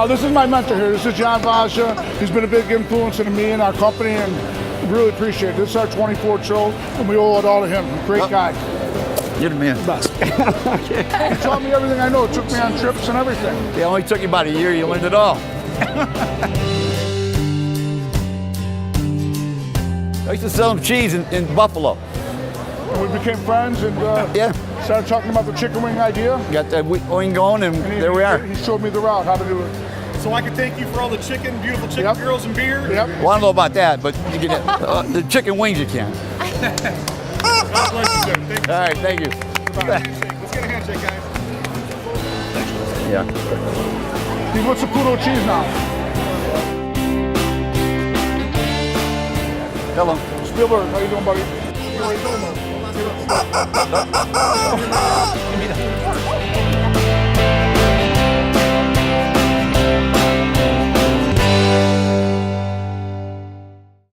This is my mentor here. This is John Vajda. He's been a big influence in me and our company, and really appreciate it. This is our 24th show, and we owe it all to him. Great guy. You're the man. Best. Okay. He taught me everything I know. Took me on trips and everything. It only took you about a year. You learned it all. I used to sell him cheese in Buffalo. And we became friends and started talking about the chicken wing idea. Got that wing going, and there we are. He showed me the route, how to do it. So I can thank you for all the chicken, beautiful chicken girls and beer. Yep. Well, I don't know about that, but you can, the chicken wings you can. God bless you, sir. Thank you. All right, thank you. Let's get a handshake, guys. Yeah. He wants the poodle cheese now. Hello. Spielberg, how you doing, buddy? You're right,